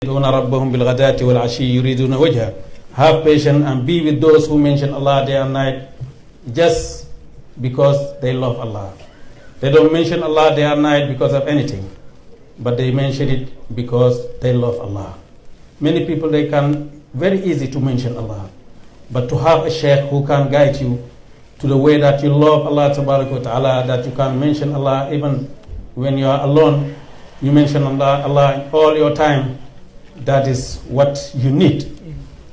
ربهم بالغداة والعشي يريدون وجهه. Have patience and be with those who mention Allah day and night just because they love Allah. They don't mention Allah day and night because of anything, but they mention it because they love Allah. Many people, they can very easy to mention Allah, but to have a sheikh who can guide you to the way that you love Allah ta'ala, that you can mention Allah even when you are alone, you mention Allah all your time. That is what you need.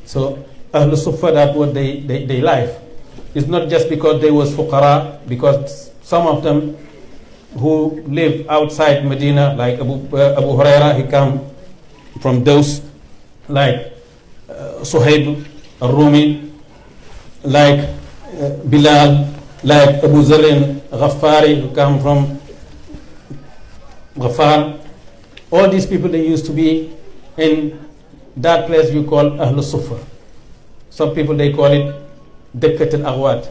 So Ahlul Sufa, that what they life. It's not just because they was fuqara, because some of them who live outside Medina, like Abu Huraira, he come from those, like Suhaib al-Rumi, like Bilal, like Abu Zarin Ghaffari, who come from Ghaffar. All these people, they used to be in that place you call Ahlul Sufa. Some people, they call it Dekkat al-Aghwat.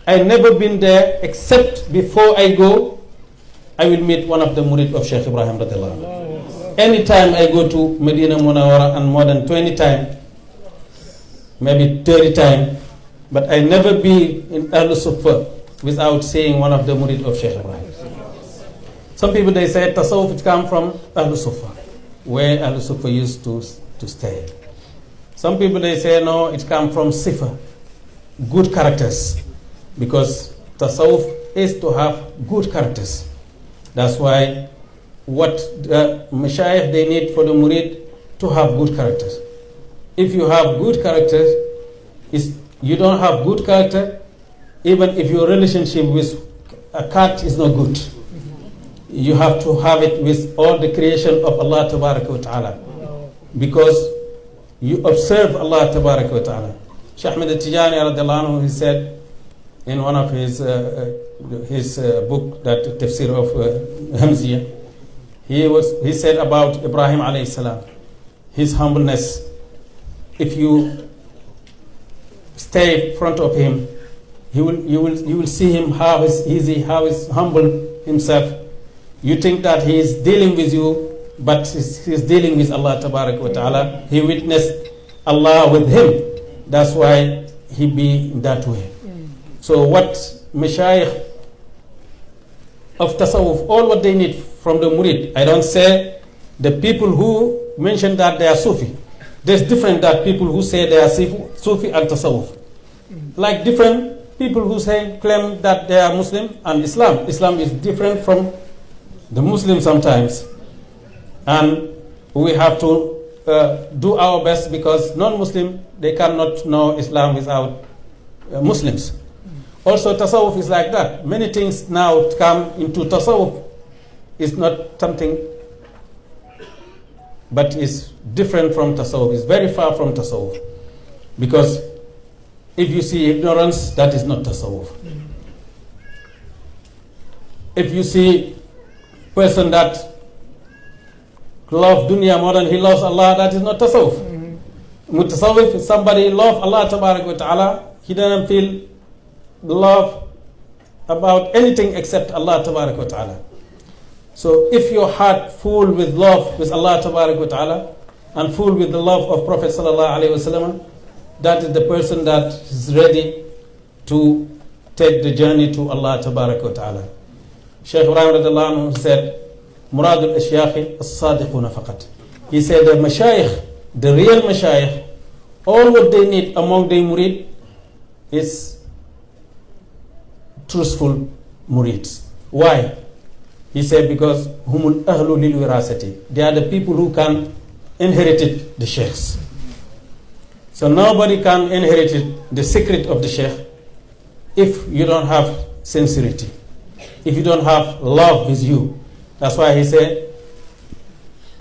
I never been there, except before I go, I will meet one of the murid of Sheikh Ibrahim radiallahu anhu. Anytime I go to Medina Munawara, and more than 20 times, maybe 30 times, but I never be in Ahlul Sufa without seeing one of the murid of Sheikh Ibrahim. Some people, they say Tasawwuf, it come from Ahlul Sufa, where Ahlul Sufa used to stay. Some people, they say no, it come from Sifa, good characters, because Tasawwuf is to have good characters. That's why what the Mashayikh, they need for the murid to have good characters. If you have good characters, you don't have good character, even if your relationship with a cat is not good, you have to have it with all the creation of Allah Tabaraka wa Ta'ala, because you observe Allah Tabaraka wa Ta'ala. Shaykh Ahmed al-Tijani radiallahu anhu, he said in one of his book, that tafsir of Hamziya, he said about Ibrahim alayhi salam, his humbleness. If you stay in front of him, you will see him how is easy, how is humble himself. You think that he is dealing with you, but he's dealing with Allah Tabarak wa Ta'ala. He witnessed Allah with him. That's why he be that way. So what Mashayikh of Tasawwuf, all what they need from the murid, I don't say the people who mention that they are Sufi. There's different that people who say they are Sufi and Tasawwuf. Like different people who claim that they are Muslim and Islam. Islam is different from the Muslims sometimes. And we have to do our best, because non-Muslim, they cannot know Islam without Muslims. Also, Tasawwuf is like that. Many things now come into Tasawwuf. It's not something, but it's different from Tasawwuf. It's very far from Tasawwuf. Because if you see ignorance, that is not Tasawwuf. If you see person that loves dunya more than he loves Allah, that is not Tasawwuf. Mutasawwif is somebody love Allah Tabarak wa Ta'ala, he doesn't feel love about anything except Allah Tabarak wa Ta'ala. So if your heart full with love with Allah Tabarak wa Ta'ala and full with the love of Prophet Sallallahu Alaihi Wasallam, that is the person that is ready to take the journey to Allah Tabarak wa Ta'ala. Shaykh Ibrahim radiallahu anhu said, Murad al-Ashyakhi as-Sadiquna faqat. He said the Mashayikh, the real Mashayikh, all what they need among the murid is truthful murids. Why? He said because humul ahlu lil wirasati. They are the people who can inherit the sheikhs. So nobody can inherit the secret of the sheikh if you don't have sincerity, if you don't have love with you. That's why he said